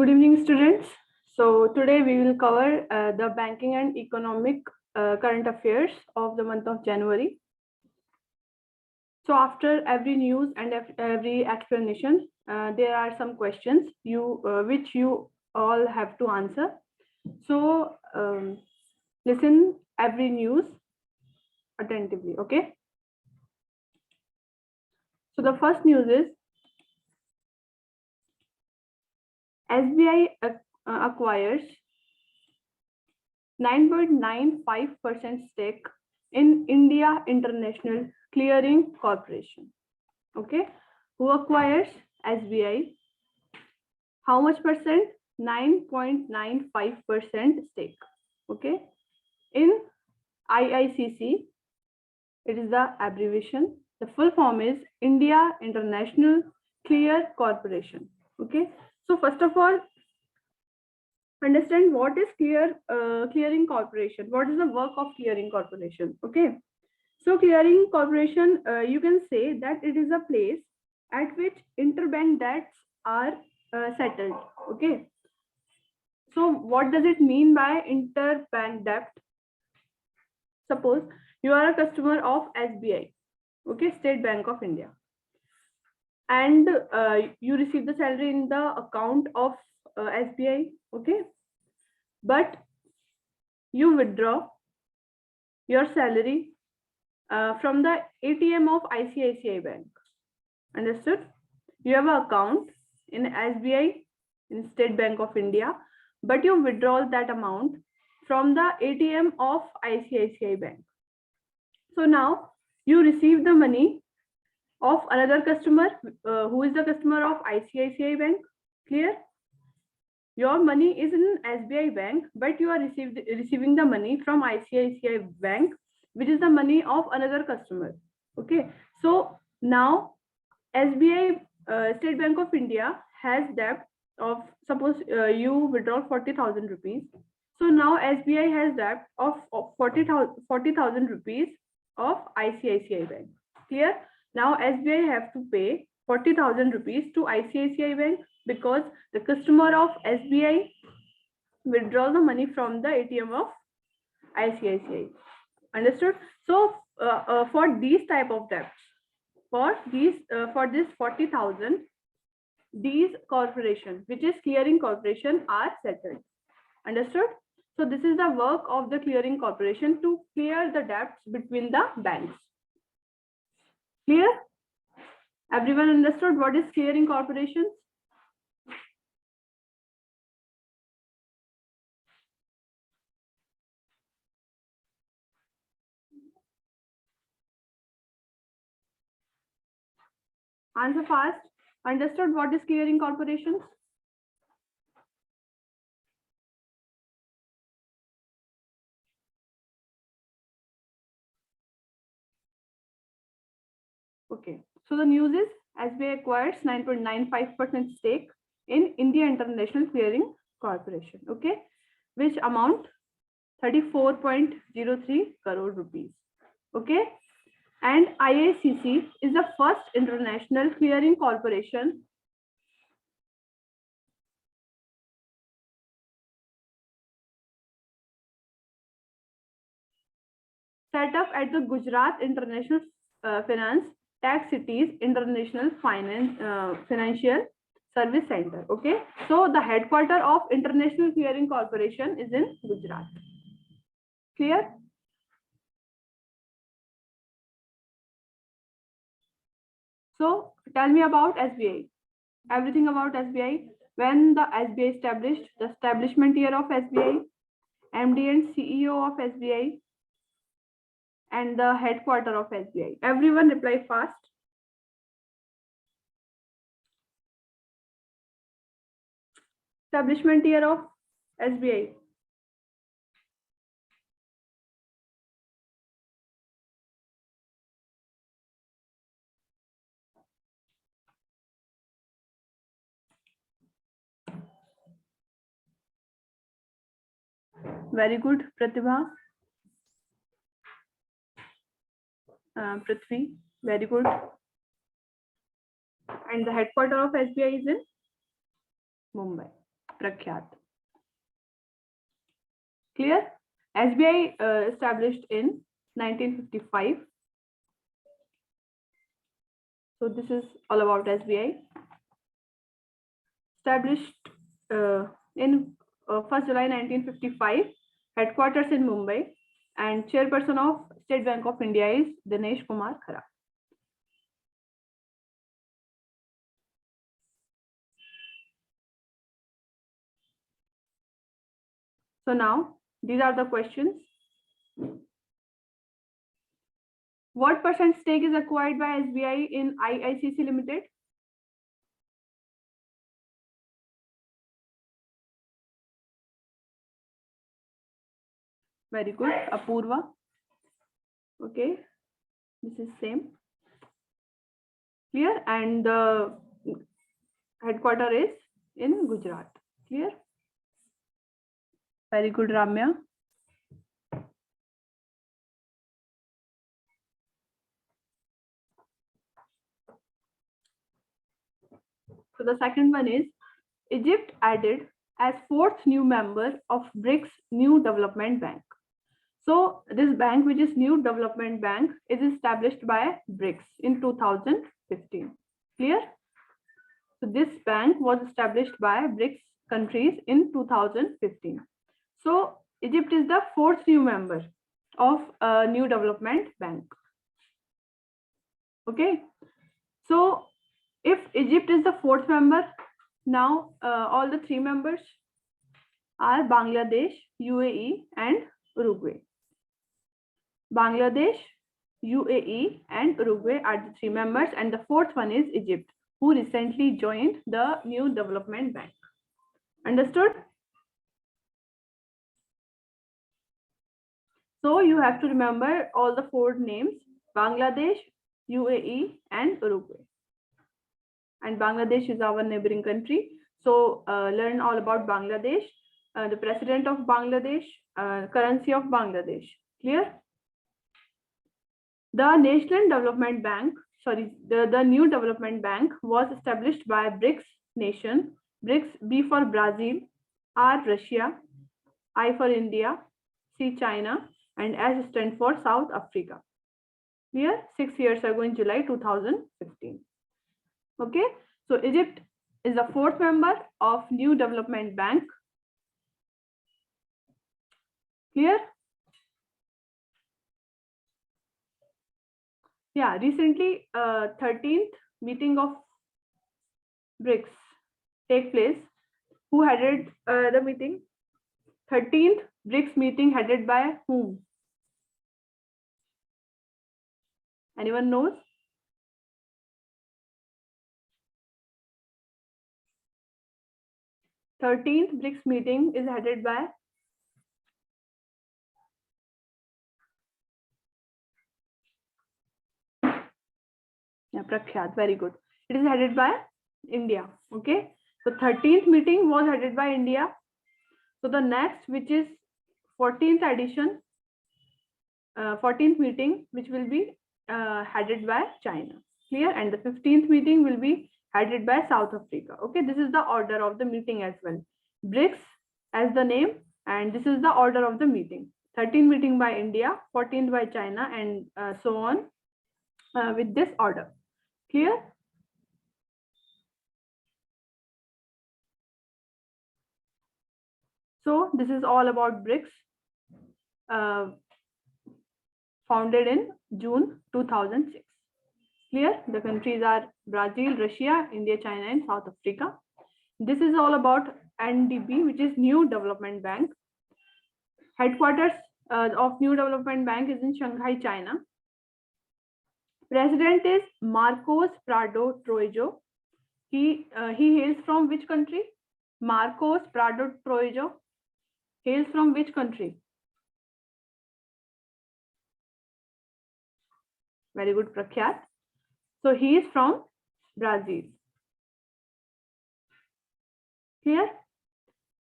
Good evening, students. So today we will cover the banking and economic current affairs of the month of January. So after every news and every explanation, there are some questions which you all have to answer. So listen every news attentively, okay? So the first news is SBI acquires 9.95% stake in India International Clearing Corporation. Okay, who acquires SBI? How much percent? 9.95% stake. Okay, in IICC, it is the abbreviation. The full form is India International Clear Corporation. Okay, so first of all, understand what is clearing corporation. What is the work of clearing corporation? Okay, so clearing corporation, you can say that it is a place at which interbank debts are settled. Okay, so what does it mean by interbank debt? Suppose you are a customer of SBI, okay, State Bank of India, and you receive the salary in the account of SBI, okay, but you withdraw your salary from the ATM of ICICI Bank. Understood? You have an account in SBI, in State Bank of India, but you withdraw that amount from the ATM of ICICI Bank. So now you receive the money of another customer who is the customer of ICICI Bank. Clear? Your money is in SBI Bank, but you are receiving the money from ICICI Bank, which is the money of another customer. Okay, so now SBI State Bank of India has debt of, suppose you withdraw 40,000 rupees. So now SBI has debt of 40,000 rupees of ICICI Bank. Clear? Now SBI have to pay 40,000 rupees to ICICI Bank because the customer of SBI withdraw the money from the ATM of ICICI. Understood? So for these type of debts, for this 40,000, these corporation, which is clearing corporation, are settled. Understood? So this is the work of the clearing corporation to clear the debts between the banks. Clear? Everyone understood what is clearing corporation? Answer fast. Understood what is clearing corporation? Okay, so the news is SBI acquires 9.95% stake in India International Clearing Corporation. Okay, which amount 34.03 crore rupees. Okay, and IICC is the first international clearing corporation set up at the Gujarat International Finance Tax Cities International Financial Service Center. Okay, so the headquarters of International Clearing Corporation is in Gujarat. Clear? So tell me about SBI. Everything about SBI. When the SBI established, the establishment year of SBI, MD and CEO of SBI, and the headquarter of SBI. Everyone reply fast. Establishment year of SBI. Very good, Pratibha. Prithvi, very good. And the headquarter of SBI is in Mumbai. Prakhyat. Clear? SBI established in 1955. So this is all about SBI. Established in 1st July 1955, headquarters in Mumbai, and chairperson of State Bank of India is Dinesh Kumar Khara. So now these are the questions. What percent stake is acquired by SBI in Iicc Limited? Very good, Apurva. Okay, this is same. Clear? And the headquarter is in Gujarat. Clear? Very good, Ramya. So the second one is Egypt added as fourth new member of BRICS New Development Bank. So this bank, which is New Development Bank, is established by BRICS in 2015. Clear? So this bank was established by BRICS countries in 2015. So Egypt is the fourth new member of a New Development Bank. Okay. So if Egypt is the fourth member, now all the three members are Bangladesh, UAE, and Uruguay. Bangladesh, UAE, and Uruguay are the three members, and the fourth one is Egypt, who recently joined the New Development Bank. Understood? So you have to remember all the four names: Bangladesh, UAE, and Uruguay. And Bangladesh is our neighboring country. So learn all about Bangladesh, the president of Bangladesh, currency of Bangladesh. Clear? The National Development Bank, the New Development Bank was established by BRICS nation. BRICS, B for Brazil, R Russia, I for India, C China, and S stands for South Africa. Clear? 6 years ago in July 2015. Okay, so Egypt is the fourth member of New Development Bank. Clear? Yeah, recently 13th meeting of BRICS take place. Who headed the meeting? 13th BRICS meeting headed by whom? Anyone knows? Thirteenth BRICS meeting is headed by Prakhyat. Very good. It is headed by India. Okay. So 13th meeting was headed by India. So the next, which is 14th edition, 14th meeting, which will be headed by China. Clear? And the 15th meeting will be headed by South Africa. Okay. This is the order of the meeting as well. BRICS as the name, and this is the order of the meeting. 13th meeting by India, 14th by China, and so on with this order. Clear? So this is all about BRICS, founded in June 2006. Clear? The countries are Brazil, Russia, India, China, and South Africa. This is all about NDB, which is New Development Bank. Headquarters of New Development Bank is in Shanghai, China. President is Marcos Prado Troijo. He hails from which country? Marcos Prado Troijo hails from which country? Very good, Prakhyat. So he is from Brazil. Clear?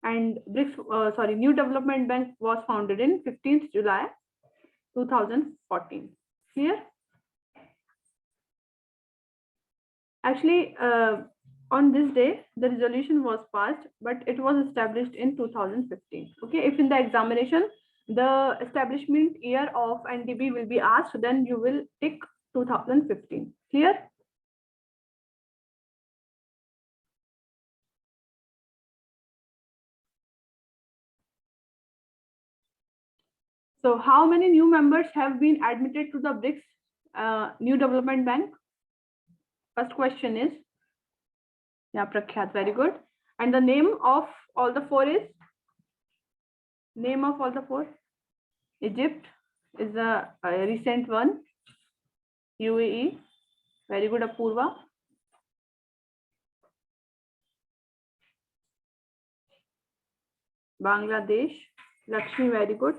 And BRICS, New Development Bank was founded in 15th July 2014. Clear? Actually, On this day, the resolution was passed, but it was established in 2015. Okay, if in the examination the establishment year of NDB will be asked, then you will tick 2015. Clear? So how many new members have been admitted to the BRICS New Development Bank? First question is, yeah, Prakhyat, very good. And the name of all the four is? Name of all the four? Egypt is a recent one. UAE, very good, Apurva. Bangladesh, Lakshmi, very good.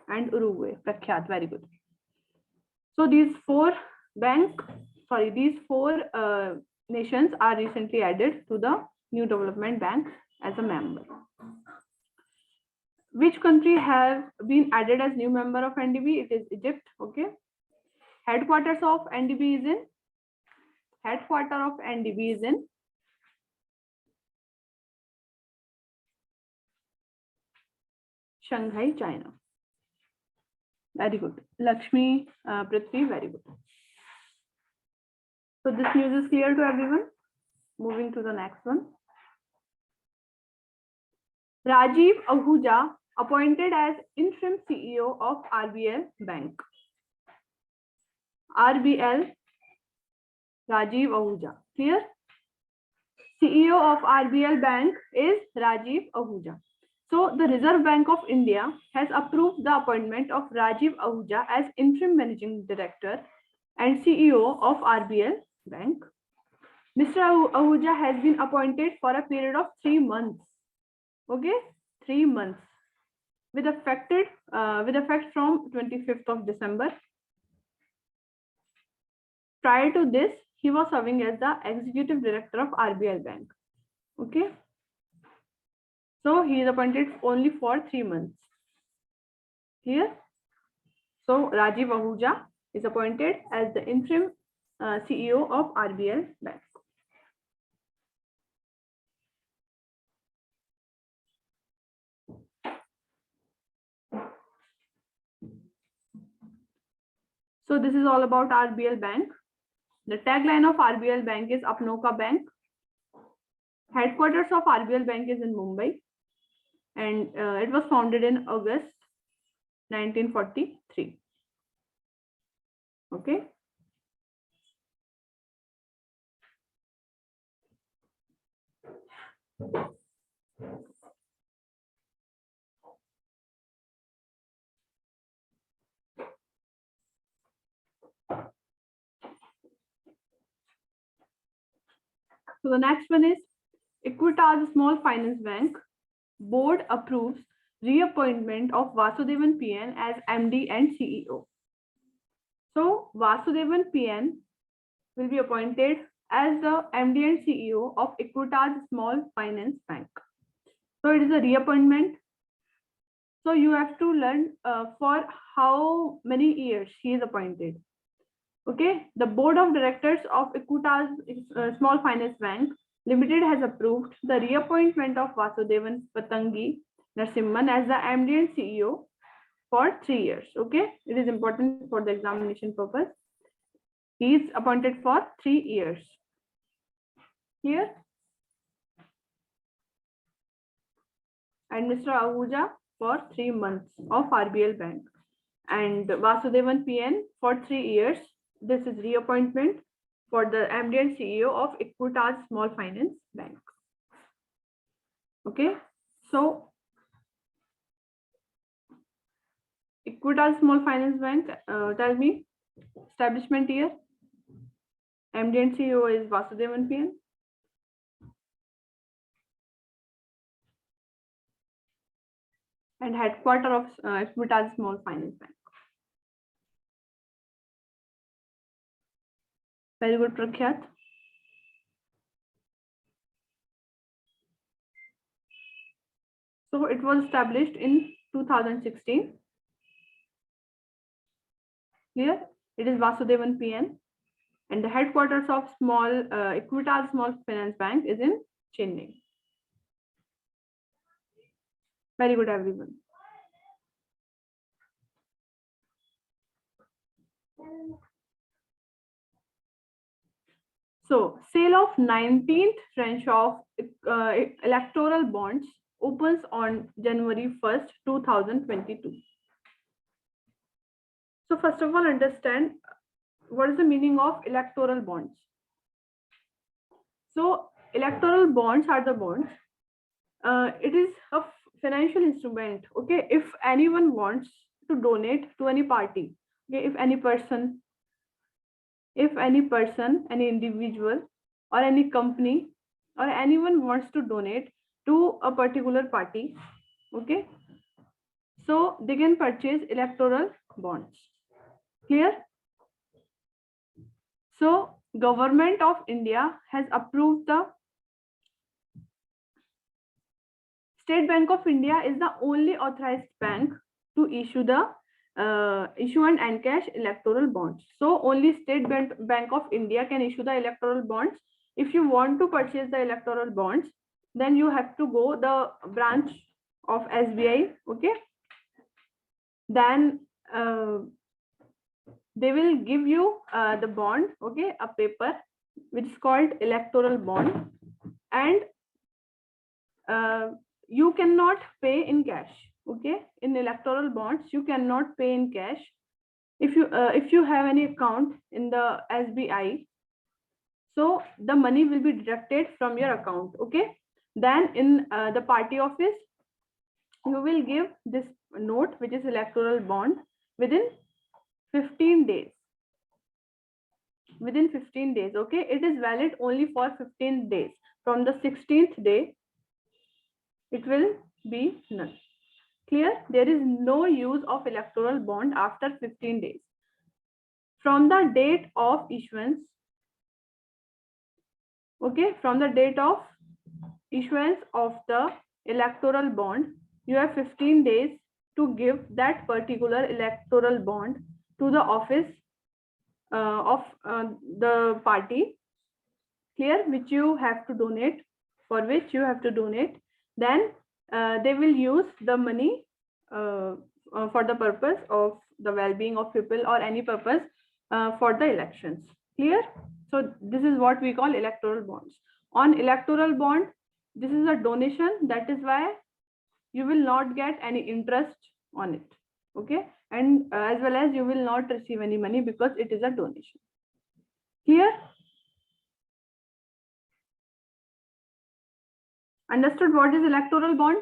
And Uruguay, Prakhyat, very good. So these four nations are recently added to the New Development Bank as a member. Which country has been added as new member of NDB? It is Egypt. Okay. Headquarters of NDB is in Shanghai, China. Very good. Lakshmi, Prithvi, very good. So this news is clear to everyone. Moving to the next one. Rajiv Ahuja appointed as interim CEO of RBL Bank. RBL, Rajiv Ahuja. Clear? CEO of RBL Bank is Rajiv Ahuja. So the Reserve Bank of India has approved the appointment of Rajiv Ahuja as interim managing director and CEO of RBL Bank. Mr. Ahuja has been appointed for a period of 3 months. Okay, 3 months with effect from 25th of December. Prior to this, he was serving as the executive director of RBL Bank. Okay. So he is appointed only for 3 months. Here. So Rajiv Ahuja is appointed as the interim CEO of RBL Bank. So this is all about RBL Bank. The tagline of RBL Bank is Apno Ka Bank. Headquarters of RBL Bank is in Mumbai, and it was founded in August 1943. Okay. So the next one is Equitas Small Finance Bank. Board approves reappointment of Vasudevan PN as MD and CEO. So Vasudevan PN will be appointed as the MD and CEO of Equitas Small Finance Bank. So it is a reappointment. So you have to learn for how many years he is appointed. Okay, the board of directors of Equitas Small Finance Bank Limited has approved the reappointment of Vasudevan Patangi Narasimhan as the MD and CEO for 3 years. Okay, it is important for the examination purpose. He is appointed for 3 years. Here. And Mr. Ahuja for 3 months of RBL Bank. And Vasudevan PN for 3 years. This is reappointment for the MD and CEO of Equitas Small Finance Bank. Okay, so Equitas Small Finance Bank, tell me, establishment year. MD and CEO is Vasudevan PN. And headquarter of Equitas Small Finance Bank. Very good, Prakhyat. So it was established in 2016. Here it is Vasudevan PN. and the headquarters of Equitas Small Finance Bank is in Chennai. Very good, everyone. So, sale of 19th tranche of electoral bonds opens on January 1st, 2022. So, first of all, understand what is the meaning of electoral bonds. So, electoral bonds are the bonds. It is a financial instrument. Okay, if anyone wants to donate to any party, okay, if any person, any individual, or any company, or anyone wants to donate to a particular party, okay, so they can purchase electoral bonds. Clear? So Government of India has approved the State Bank of India is the only authorized bank to issue the issue and encash electoral bonds. So only State Bank of India can issue the electoral bonds. If you want to purchase the electoral bonds, then you have to go the branch of SBI. Okay. Then they will give you the bond. Okay, a paper which is called electoral bond, and you cannot pay in cash. Okay, in electoral bonds you cannot pay in cash. If you have any account in the SBI, so the money will be deducted from your account. Okay, then in the party office you will give this note, which is electoral bond, within 15 days. Within 15 days. Okay, it is valid only for 15 days. From the 16th day it will be null. Clear? There is no use of electoral bond after 15 days. From the date of issuance, okay, from the date of issuance of the electoral bond, you have 15 days to give that particular electoral bond to the office of the party, clear, which you have to donate, for which you have to donate. Then they will use the money for the purpose of the well-being of people or any purpose for the elections. Clear? So this is what we call electoral bonds. On electoral bond, this is a donation. That is why you will not get any interest on it. Okay, and as well as you will not receive any money because it is a donation. Clear? Understood what is electoral bond?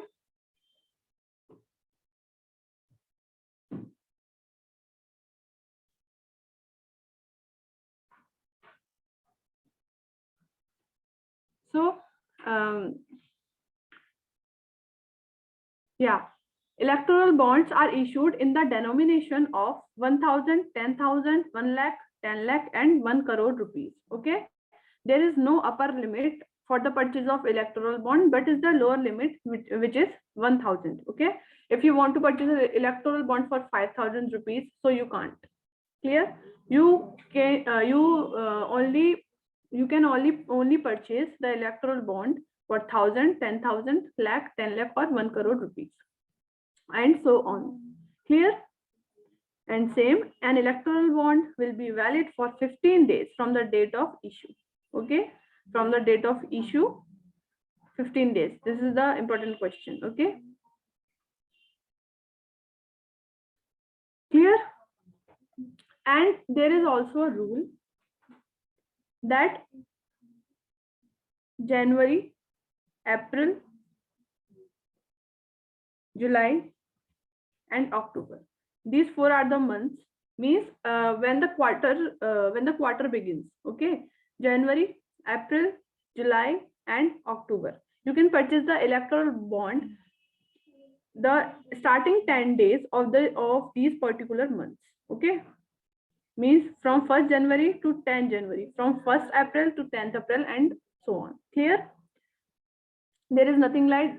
So yeah, electoral bonds are issued in the denomination of 1,000, 10,000, 1 lakh, 10 lakh and 1 crore rupees. Okay, there is no upper limit for the purchase of electoral bond, but is the lower limit which is 1,000. Okay, if you want to purchase an electoral bond for 5,000 rupees, so you can't. Clear? You can only purchase the electoral bond for 1,000, 10,000, lakh, 10 lakh or 1 crore rupees, and so on. Clear? And same, an electoral bond will be valid for 15 days from the date of issue. Okay, from the date of issue, 15 days. This is the important question. Okay, clear? And there is also a rule that January, April, July and October, these 4 are the months, means when the quarter begins. Okay, January, April, July and October, you can purchase the electoral bond the starting 10 days of these particular months. Okay, means from 1st January to 10th January, from 1st April to 10th April and so on. Clear? There is nothing like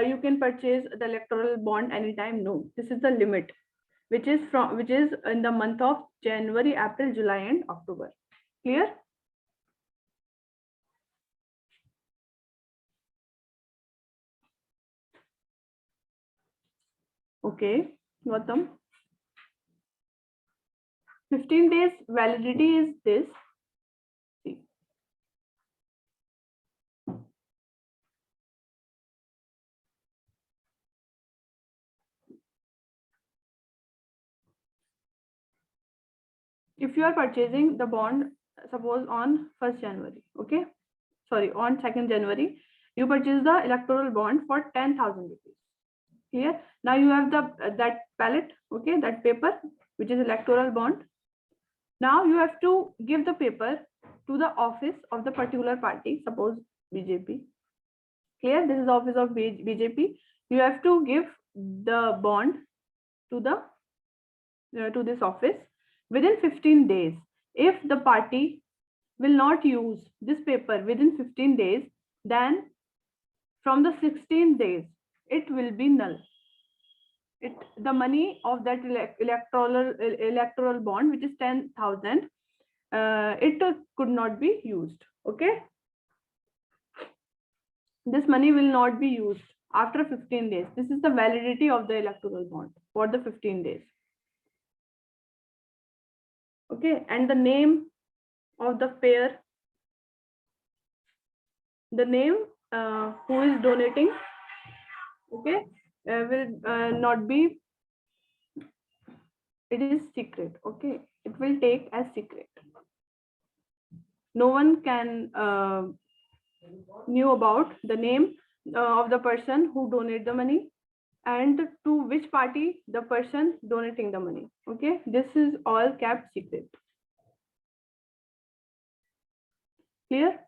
you can purchase the electoral bond anytime. No, this is the limit, which is in the month of January, April, July and October. Clear? Okay, Gautam. 15 days validity is this. See. If you are purchasing the bond, suppose on 1st January, okay? Sorry, on 2nd January, you purchase the electoral bond for 10,000 rupees. Clear? Now you have the that pallet, okay, that paper, which is electoral bond. Now you have to give the paper to the office of the particular party, suppose BJP. Clear? This is the office of BJP. You have to give the bond to the to this office within 15 days. If the party will not use this paper within 15 days, then from the 16 days, it will be null. The money of that electoral bond, which is 10,000, it could not be used. Okay. This money will not be used after 15 days. This is the validity of the electoral bond for the 15 days. Okay. And the name of the payer, the name who is donating, okay, will not be, it is secret. Okay. It will take as secret. No one can knew about the name of the person who donate the money and to which party the person donating the money. Okay, this is all kept secret. Clear?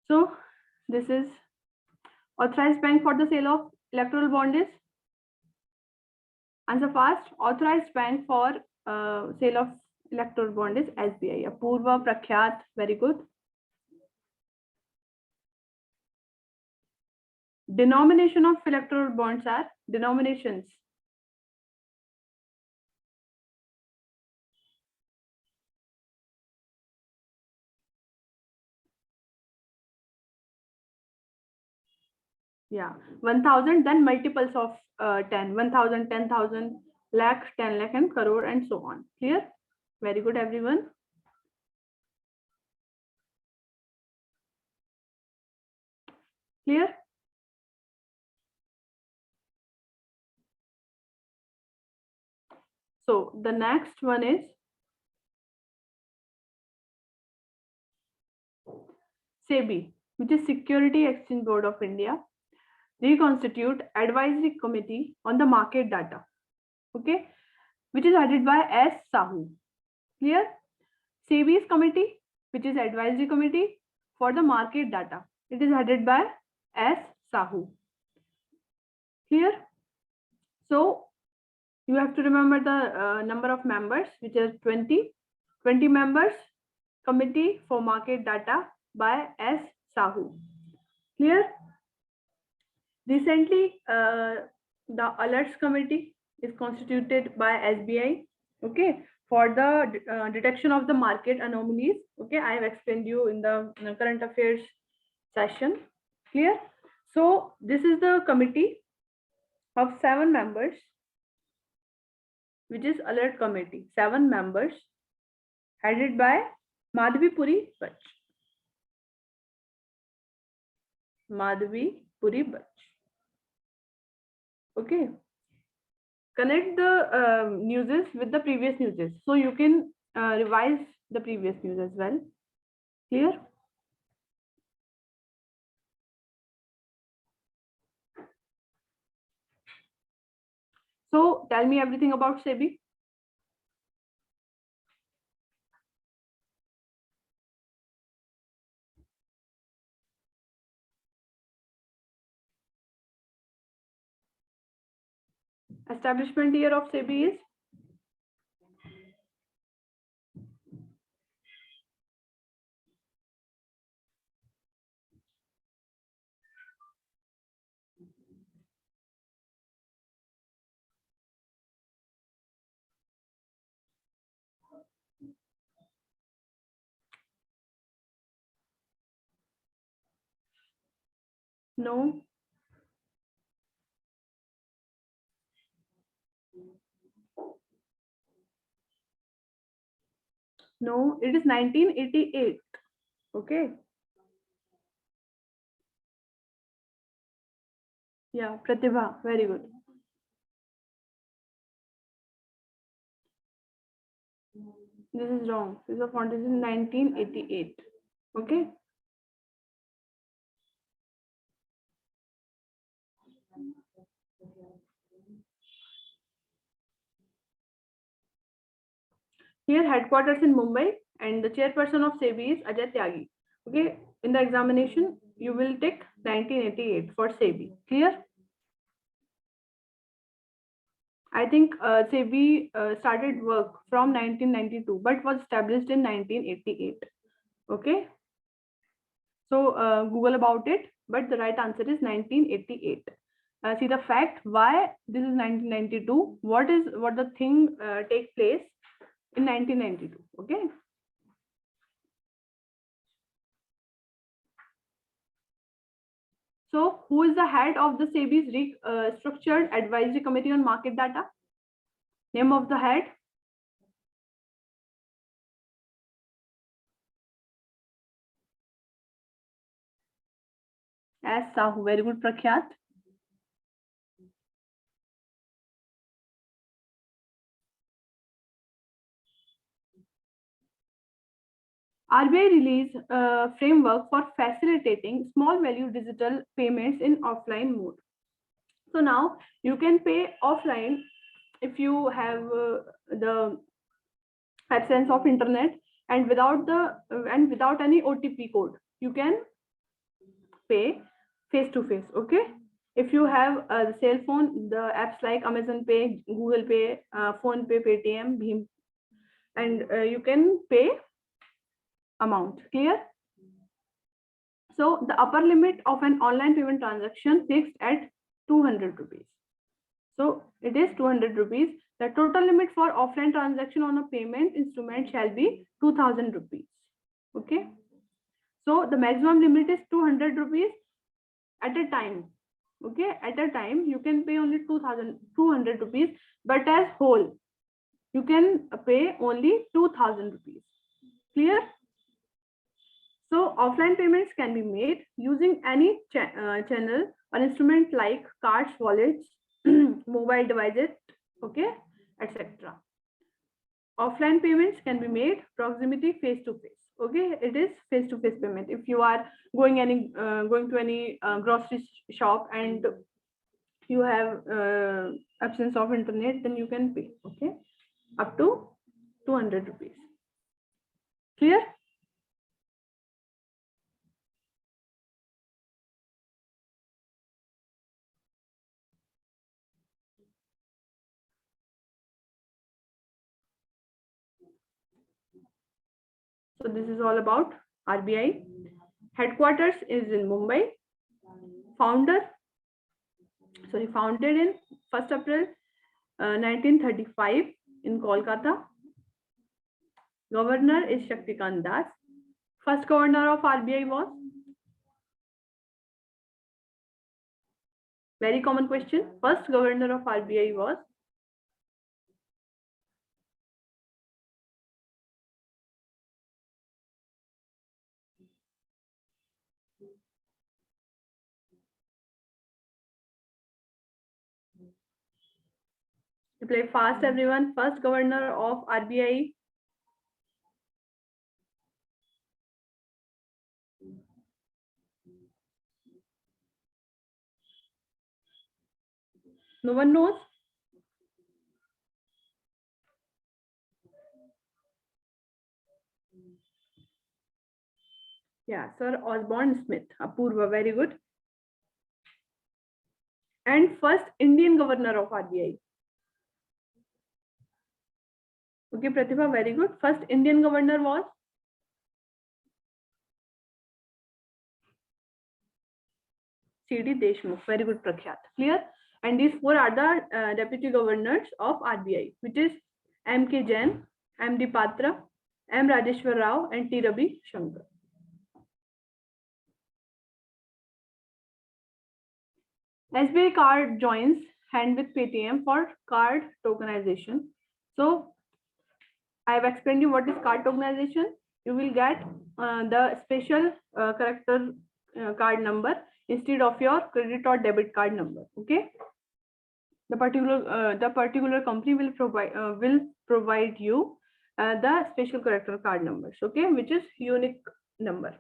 So this is authorized bank for the sale of electoral bond is, answer fast, authorized bank for sale of electoral bond is SBI. Apurva, Prakhyat, very good. Denomination of electoral bonds are denominations. Yeah, 1000, then multiples of 10, 1000, 10,000, lakh, 10 lakh, and crore, and so on. Clear? Very good, everyone. Clear? So the next one is SEBI, which is Security Exchange Board of India, reconstitute advisory committee on the market data. Okay, which is headed by S. Sahu. Clear? SEBI's committee, which is advisory committee for the market data. It is headed by S. Sahu. Clear? So you have to remember the number of members, which is 20 members, committee for market data by S. Sahu. Clear? Recently, the alerts committee is constituted by SBI, okay, for the detection of the market anomalies. Okay, I have explained you in the current affairs session. Clear? So this is the committee of 7 members, which is alert committee, 7 members, headed by Madhavi Puri Bach. Madhavi Puri Bach. Okay. Connect the newses with the previous newses, so you can revise the previous news as well. Clear? So tell me everything about SEBI. Establishment year of SEBI is No. No, it is 1988. Okay. Yeah, Pratibha, very good. This is wrong. This is font is in 1988. Okay. Here headquarters in Mumbai and the chairperson of SEBI is Ajay Tyagi. Okay. In the examination, you will take 1988 for SEBI. Clear? I think SEBI started work from 1992, but was established in 1988. Okay. So Google about it, but the right answer is 1988. See the fact why this is 1992. What the thing take place in 1992. Okay. So who is the head of the SEBI's structured advisory committee on market data? Name of the head? S. Sahu. Very good, Prakhyat. RBI released a framework for facilitating small value digital payments in offline mode. So now you can pay offline if you have the absence of internet and without any OTP code. You can pay face to face. Okay. If you have a cell phone, the apps like Amazon Pay, Google Pay, Phone Pay, Paytm, Bhim, and you can pay amount. Clear? So the upper limit of an online payment transaction fixed at 200 rupees. So it is 200 rupees. The total limit for offline transaction on a payment instrument shall be 2000 rupees. Okay. So the maximum limit is 200 rupees at a time. Okay. At a time, you can pay only 200 rupees, but as whole, you can pay only 2000 rupees. Clear? So offline payments can be made using any channel or instrument like cards, wallets, mobile devices, okay, etc. Offline payments can be made proximity face to face. Okay, it is face to face payment. If you are going to any grocery shop and you have absence of internet, then you can pay. Okay, up to 200 rupees. Clear? So this is all about RBI. Headquarters is in Mumbai. Founded in 1st April 1935 in Kolkata. Governor is Shaktikant Das. First governor of RBI was? Very common question. First governor of RBI was? You play fast, everyone. First governor of RBI. No one knows? Yeah, Sir Osborne Smith. Apurva, very good. And first Indian governor of RBI. Okay, Pratibha, very good. First Indian governor was? C.D. Deshmukh. Very good, Prakhyat. Clear? And these four are the deputy governors of RBI, which is M.K. Jain, M.D. Patra, M. Rajeshwar Rao, and T. Ravi Shankar. SBI card joins hand with Paytm for card tokenization. So I have explained you what is card tokenization. You will get the special character card number instead of your credit or debit card number. Okay, the particular company will provide you the special character card numbers. Okay, which is unique number.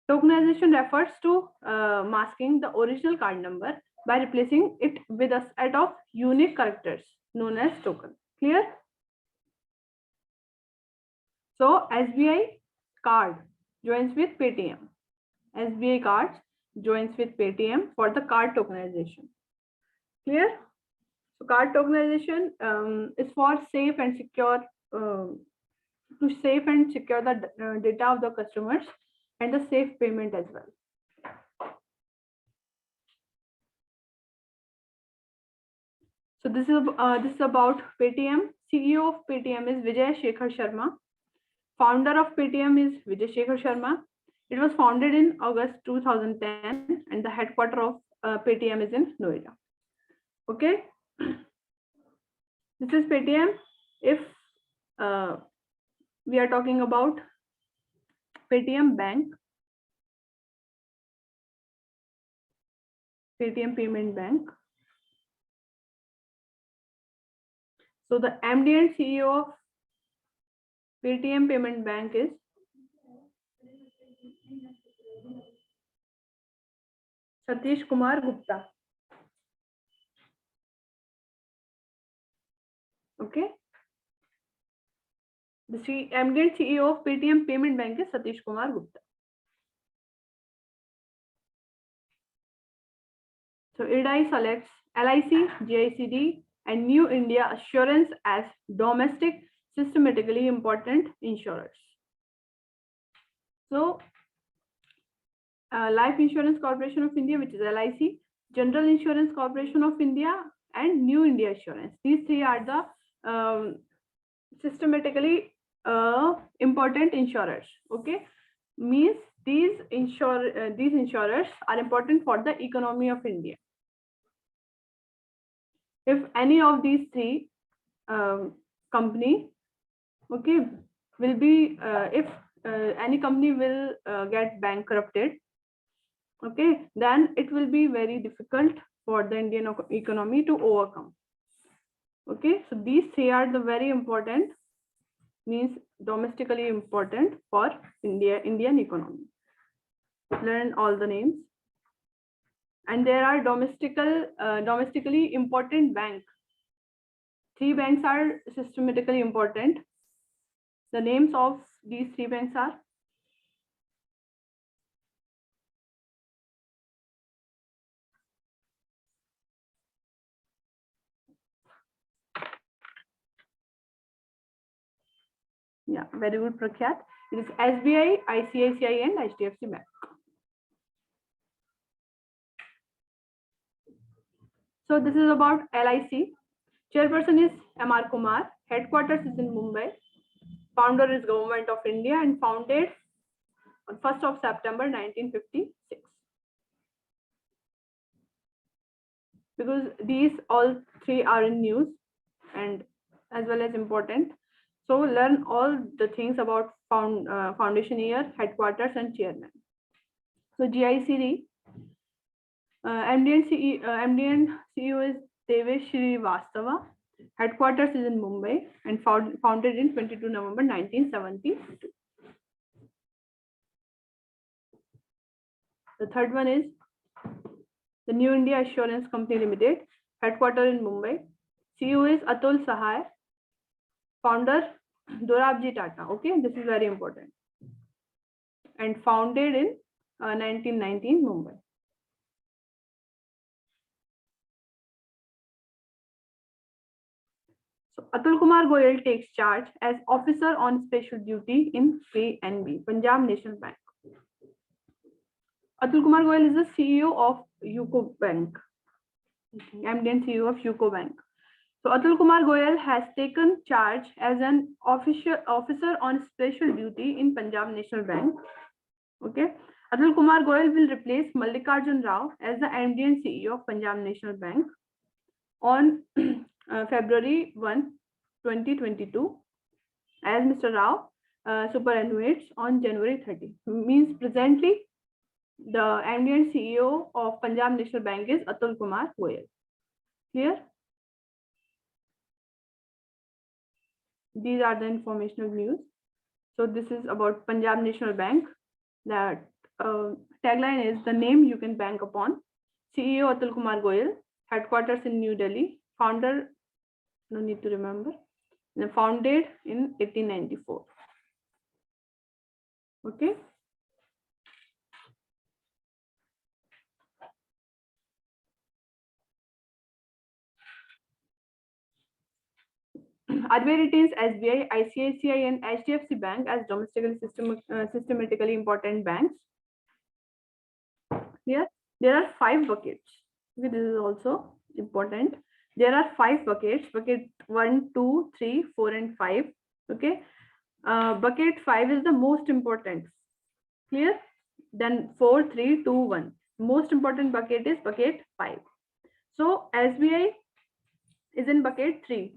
Tokenization refers to masking the original card number by replacing it with a set of unique characters known as token. Clear? So SBI card joins with Paytm. SBI cards joins with Paytm for the card tokenization. Clear? So card tokenization is for safe and secure to save and secure the data of the customers and the safe payment as well. So this is about Paytm. CEO of Paytm is Vijay Shekhar Sharma. Founder of Paytm is Vijay Shekhar Sharma. It was founded in August 2010 and the headquarters of Paytm is in Noida. Okay. This is Paytm. If we are talking about Paytm Bank, Paytm Payment Bank. So the MD and CEO of Paytm Payment Bank is Satish Kumar Gupta. Okay. The MD and CEO of Paytm Payment Bank is Satish Kumar Gupta. So IRDAI selects LIC, GICD, and New India Assurance as domestic systematically important insurers. So Life Insurance Corporation of India, which is LIC, General Insurance Corporation of India, and New India Assurance. These three are the systematically important insurers. Okay, means these insurers are important for the economy of India. If any of these three company, okay, will be if any company will get bankrupted, okay, then it will be very difficult for the Indian economy to overcome. Okay, so these three are the very important, means domestically important for Indian economy. Learn all the names. And there are domestically important banks. 3 banks are systematically important. The names of these 3 banks are very good, Prakhyat. It is SBI, ICICI, and HDFC Bank. So this is about LIC. Chairperson is M.R. Kumar. Headquarters is in Mumbai. Founder is Government of India and founded on 1st of September 1956. Because these all 3 are in news and as well as important. So learn all the things about foundation year, headquarters, and chairman. So GICD, MD and CEO is Devesh Srivastava. Headquarters is in Mumbai and founded in 22 November 1972. The third one is the New India Assurance Company Limited, headquarters in Mumbai. CEO is Atul Sahai. Founder Dorabji Tata. Okay, this is very important. And founded in 1919 Mumbai. So Atul Kumar Goyal takes charge as officer on special duty in PNB, Punjab National Bank. Atul Kumar Goyal is the CEO of UCO Bank. MD and CEO of UCO Bank. So Atul Kumar Goyal has taken charge as an officer on special duty in Punjab National Bank. Okay, Atul Kumar Goyal will replace Mallikarjun Rao as the MD and CEO of Punjab National Bank on February 1, 2022, as Mr. Rao superannuates on January 30. Means presently, the MD and CEO of Punjab National Bank is Atul Kumar Goyal. Clear? These are the informational news. So this is about Punjab National Bank. That tagline is the name you can bank upon. CEO Atul Kumar Goyal, headquarters in New Delhi, founder, no need to remember, founded in 1894. Okay. RBI retains SBI, ICICI, and HDFC Bank as domestically systematically important banks. Here, there are 5 buckets. Okay, this is also important. There are 5 buckets. Bucket 1, 2, 3, 4, and 5. Okay. Bucket 5 is the most important. Clear? Then 4, 3, 2, 1. Most important bucket is bucket 5. So SBI is in bucket 3.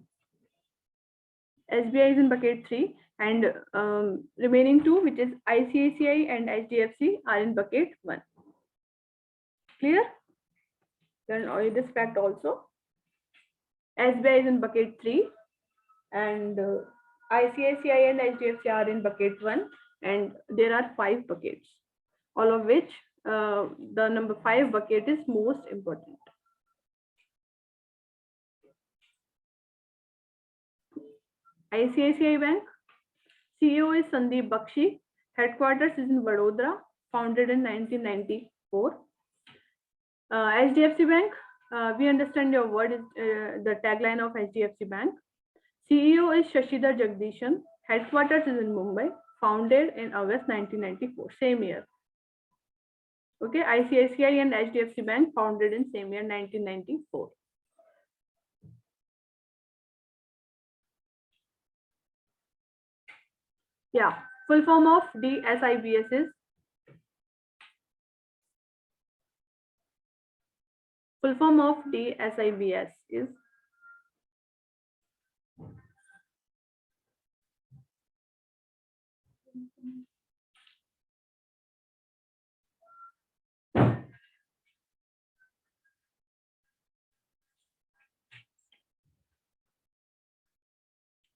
SBI is in bucket 3, and remaining 2, which is ICICI and HDFC, are in bucket 1. Clear? Then this fact also. SBI is in bucket 3, and ICICI and HDFC are in bucket 1, and there are 5 buckets, all of which the number 5 bucket is most important. ICICI Bank, CEO is Sandeep Bakshi, headquarters is in Vadodara, founded in 1994. HDFC Bank, we understand your word is the tagline of HDFC Bank. CEO is Shashidhar Jagdishan, headquarters is in Mumbai, founded in August 1994, same year. Okay, ICICI and HDFC Bank founded in same year, 1994. Yeah, full form of DSIBS is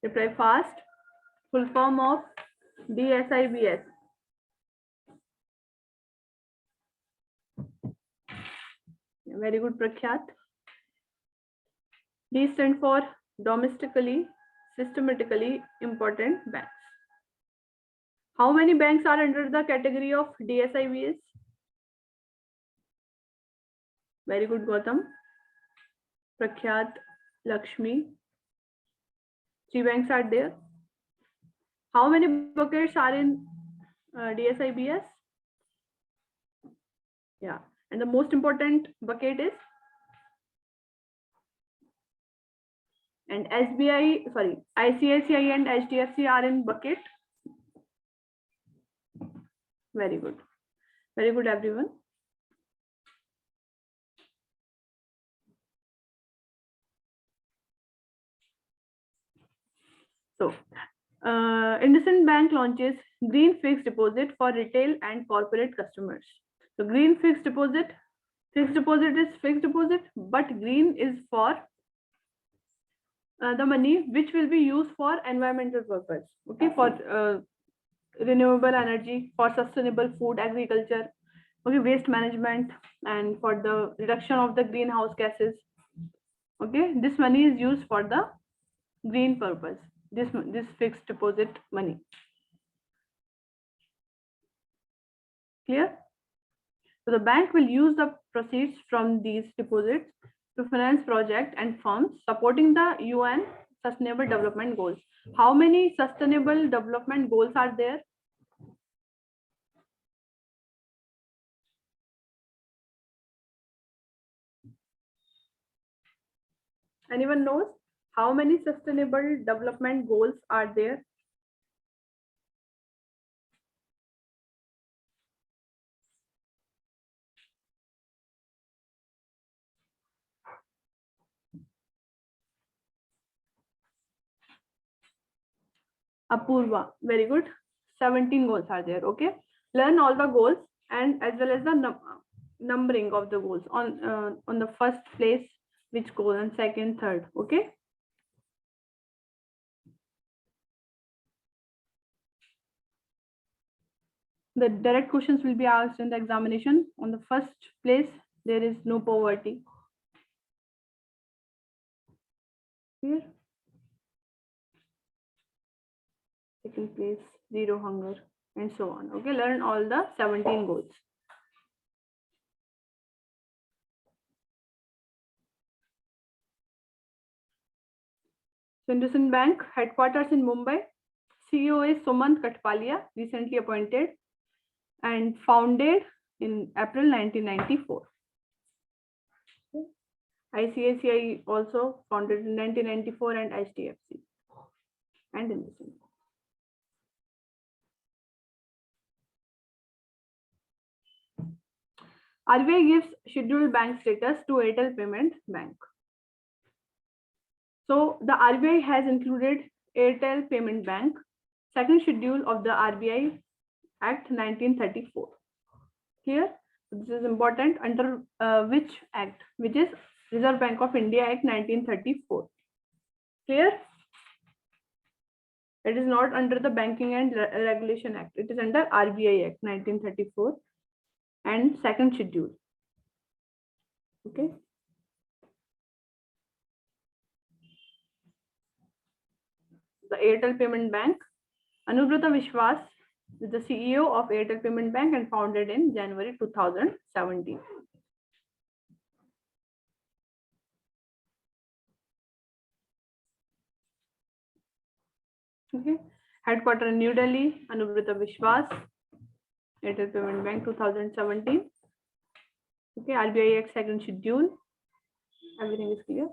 reply fast. Full form of DSIBS. Very good, Prakhyat. D stand for domestically, systematically important banks. How many banks are under the category of DSIBS? Very good, Gautam. Prakhyat, Lakshmi. 3 banks are there. How many buckets are in DSIBS? Yeah, and the most important bucket is, and ICICI and HDFC are in bucket. Very good, everyone. So, IndusInd Bank launches green fixed deposit for retail and corporate customers. So, green fixed deposit is fixed deposit, but green is for the money which will be used for environmental purpose. Okay, for renewable energy, for sustainable food, agriculture, okay, waste management, and for the reduction of the greenhouse gases. Okay, this money is used for the green purpose. This fixed deposit money. Clear? So the bank will use the proceeds from these deposits to finance projects and firms supporting the UN Sustainable Development Goals. How many sustainable development goals are there? Anyone knows how many sustainable development goals are there? Apurva, very good. 17 goals are there. Okay, learn all the goals and as well as the numbering of the goals on the first place, which goal, and second, third. Okay. The direct questions will be asked in the examination. On the first place, there is no poverty. Here. Second place, zero hunger, and so on. Okay, learn all the 17 goals. Industrial Bank headquarters in Mumbai. CEO is Sumant Katpalia, recently appointed, and founded in April 1994. ICICI also founded in 1994, and HDFC and Industrial. RBI gives scheduled bank status to Airtel Payment Bank. So the RBI has included Airtel Payment Bank, second schedule of the RBI Act 1934. Here, this is important, under which act, which is Reserve Bank of India Act 1934. Clear? It is not under the Banking and Regulation Act. It is under RBI Act 1934 and second schedule. Okay. The Airtel Payment Bank. Anubrata Vishwas is the CEO of Airtel Payment Bank and founded in January 2017. Okay. Headquarter in New Delhi, Anubrata Vishwas, Airtel Payment Bank 2017. Okay, RBI Act second schedule. Everything is clear.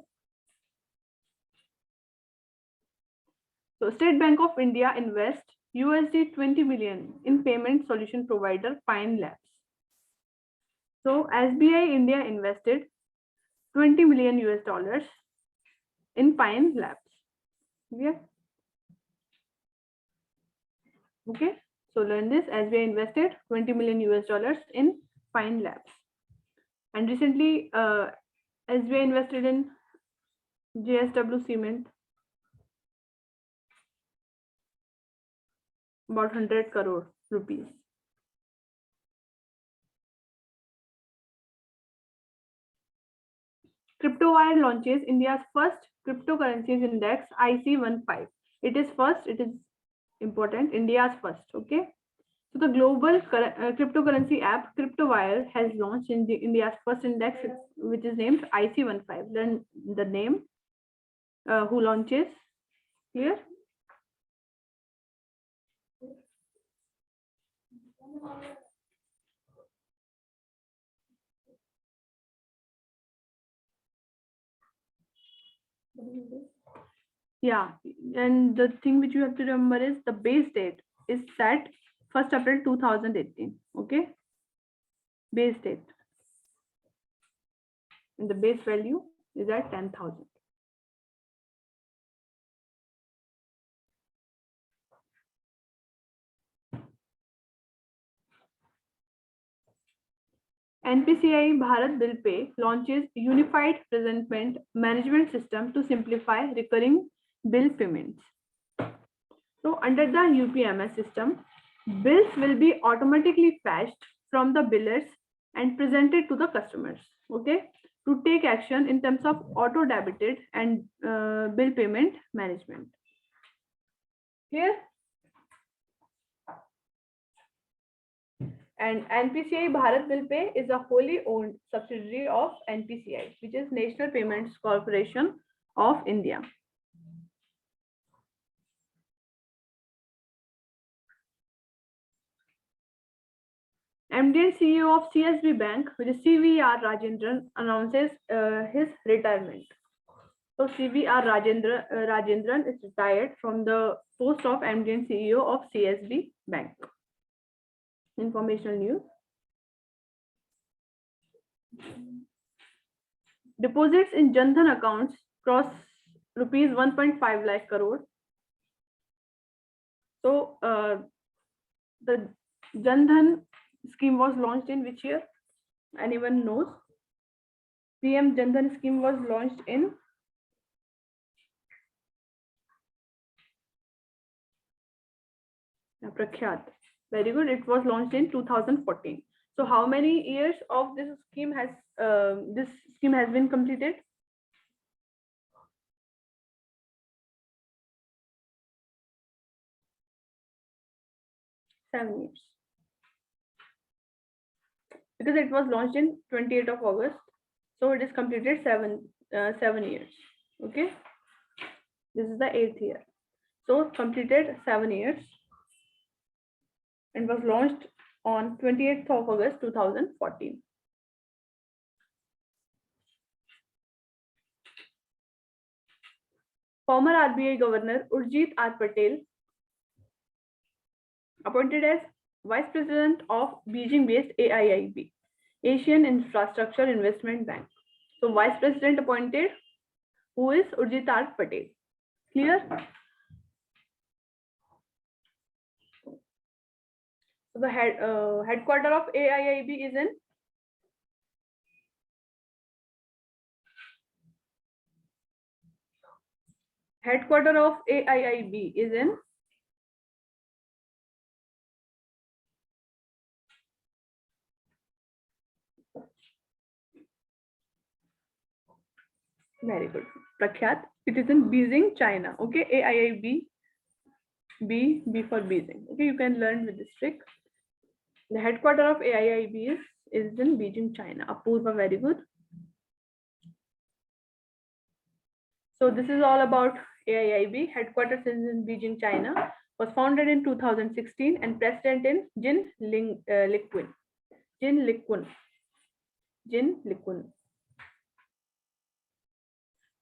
So State Bank of India invest USD 20 million in payment solution provider Pine Labs. So SBI India invested 20 million US dollars in Pine Labs. Yeah. Okay. So learn this. SBI invested 20 million US dollars in Pine Labs. And recently, SBI invested in JSW Cement about 100 crore rupees. CryptoWire launches India's first cryptocurrencies index, IC15. It is first, it is important, India's first. Okay. So the global cryptocurrency app CryptoWire has launched in India's first index, which is named IC15. Then the name, who launches here. Yeah, and the thing which you have to remember is the base date is set 1st April 2018. Okay, base date, and the base value is at 10,000. NPCI Bharat Bill Pay launches unified presentment management system to simplify recurring bill payments. So under the UPMS system, bills will be automatically fetched from the billers and presented to the customers. Okay, to take action in terms of auto debited and bill payment management. Here. And NPCI Bharat Bill Pay is a wholly owned subsidiary of NPCI, which is National Payments Corporation of India. MD and CEO of CSB Bank, which is CVR Rajendran, announces his retirement. So CVR Rajendran is retired from the post of MD and CEO of CSB Bank. Informational news. Deposits in Jan Dhan accounts cross rupees 1.5 lakh crore. So the Jan Dhan scheme was launched in which year? Anyone knows? PM Jan Dhan scheme was launched in Prakhyat. Very good. It was launched in 2014. So how many years of this scheme has been completed? 7 years. Because it was launched in 28th of August. So it is completed 7 years. Okay. This is the 8th year. So completed 7 years and was launched on 28th of August 2014. Former RBI Governor Urjit R. Patel appointed as Vice President of Beijing-based AIIB, Asian Infrastructure Investment Bank. So Vice President appointed, who is Urjit R. Patel. Clear? So the headquarter of AIIB is in headquarter of AIIB is in very good. Prakhyat. It is in Beijing, China. Okay, AIIB. B for Beijing. Okay, you can learn with this trick. The headquarter of AIIB is in Beijing, China. Apurva, very good. So this is all about AIIB. Headquarters is in Beijing, China. Was founded in 2016 and president in Jin Liquin.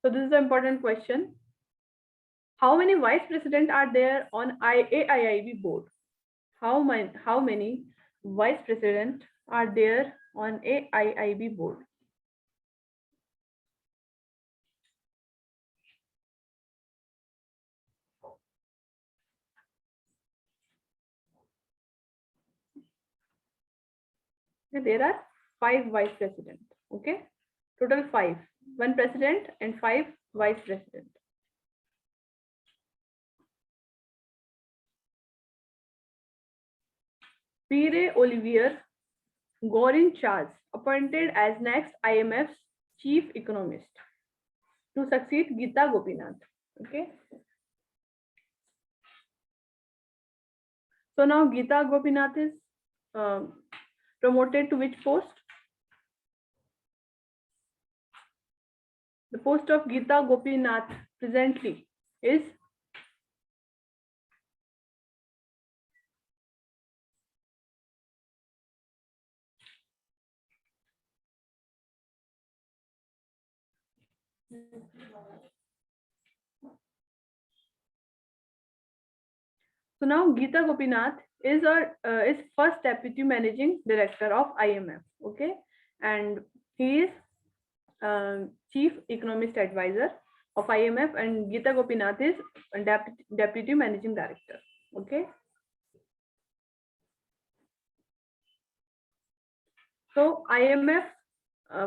So this is the important question. How many vice presidents are there on AIIB board? How many vice presidents are there on AIIB board? There are 5 vice presidents. Okay, total 5. 1 president and 5 vice presidents. Pierre Olivier Gorin Charles appointed as next IMF's chief economist to succeed Geeta Gopinath. Okay. So now Geeta Gopinath is promoted to which post? The post of Geeta Gopinath presently is so now Geeta Gopinath is first deputy managing director of IMF. Okay, and he is chief economist advisor of IMF, and Geeta Gopinath is deputy managing director. Okay. So IMF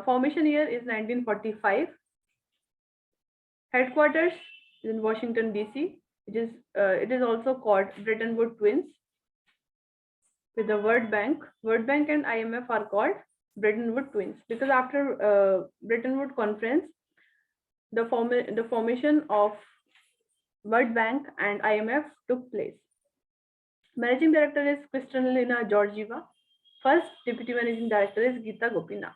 formation year is 1945. Headquarters is in Washington DC. It is also called Bretton Woods twins. With the World Bank and IMF are called Bretton Woods twins because after Bretton Woods conference, the formation of World Bank and IMF took place. Managing director is Kristalina Georgieva. First deputy managing director is Geeta Gopinath.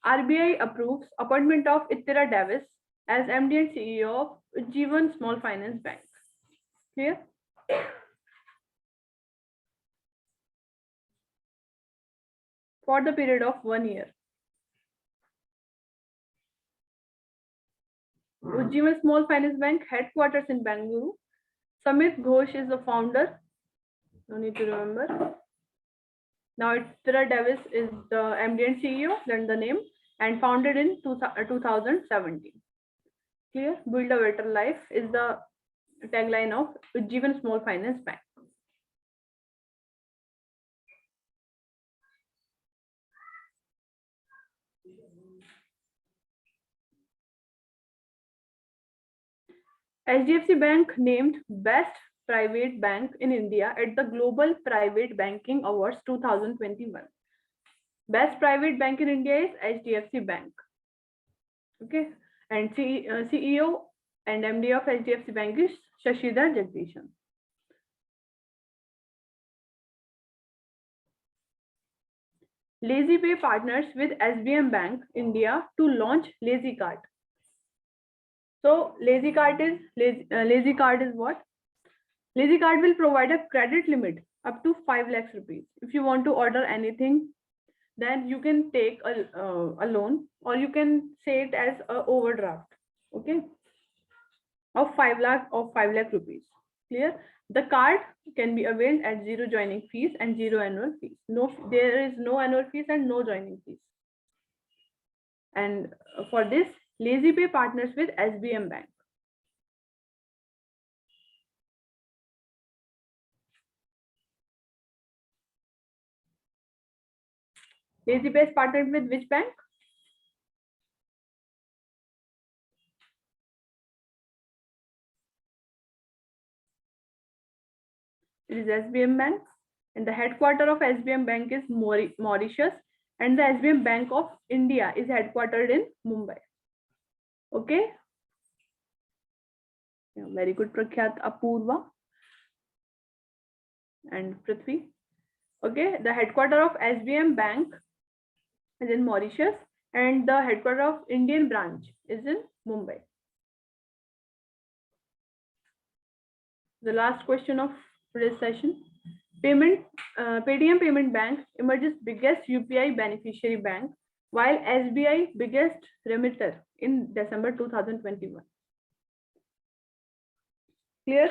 RBI approves appointment of Ittira Davis as MD and CEO of Ujjivan Small Finance Bank. Clear? For the period of 1 year. Ujjivan Small Finance Bank headquarters in Bengaluru. Samit Ghosh is the founder. No need to remember. Now Ittira Davis is the MD and CEO, then the name, and founded in 2017. Clear? Build a better life is the tagline of Ujjivan Small Finance Bank. HDFC Bank named Best Private Bank in India at the Global Private Banking Awards 2021. Best Private Bank in India is HDFC Bank. Okay, and CEO and MD of HDFC Bank is Shashidhar Jagdishan. LazyPay partners with SBM Bank India to launch Lazy Card. So Lazy Card is what? Lazy Card will provide a credit limit up to 5 lakhs rupees. If you want to order anything, then you can take a loan, or you can say it as a overdraft, okay, of 5 lakh rupees. Clear? The card can be availed at 0 joining fees and 0 annual fees. There is no annual fees and no joining fees. And for this, LazyPay partners with SBM Bank. LazyPay is partnered with which bank? It is SBM Bank, and the headquarter of SBM Bank is Mauritius, and the SBM Bank of India is headquartered in Mumbai. Okay. Yeah, very good, Prakhyat, Apurva and Prithvi. Okay, the headquarter of SBM Bank is in Mauritius, and the headquarter of Indian branch is in Mumbai. The last question of today's session. Paytm Payment Bank emerges biggest UPI beneficiary bank, while SBI biggest remitter in December 2021. Clear?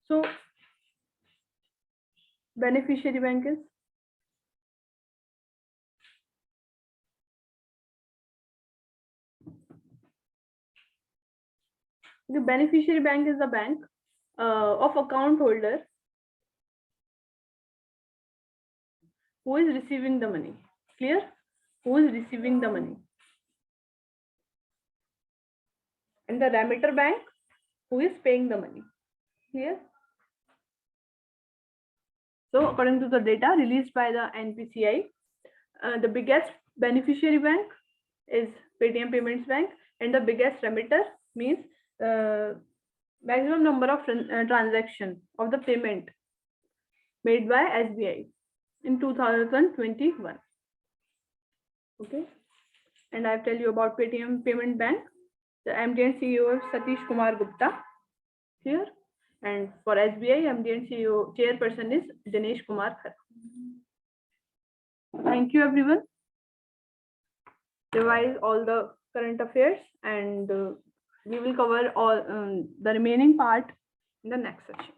So beneficiary bank is the beneficiary bank is the bank of account holder who is receiving the money. Clear? Who is receiving the money? And the remitter bank who is paying the money. Clear? So according to the data released by the NPCI, the biggest beneficiary bank is Paytm Payments Bank, and the biggest remitter means maximum number of transaction of the payment made by SBI in 2021. Okay, and I'll tell you about Paytm Payment Bank. The MD and CEO is Satish Kumar Gupta here, and for SBI, MD and CEO chairperson is Dinesh Kumar Khara. Thank you, everyone. Revise all the current affairs, and we will cover all the remaining part in the next session.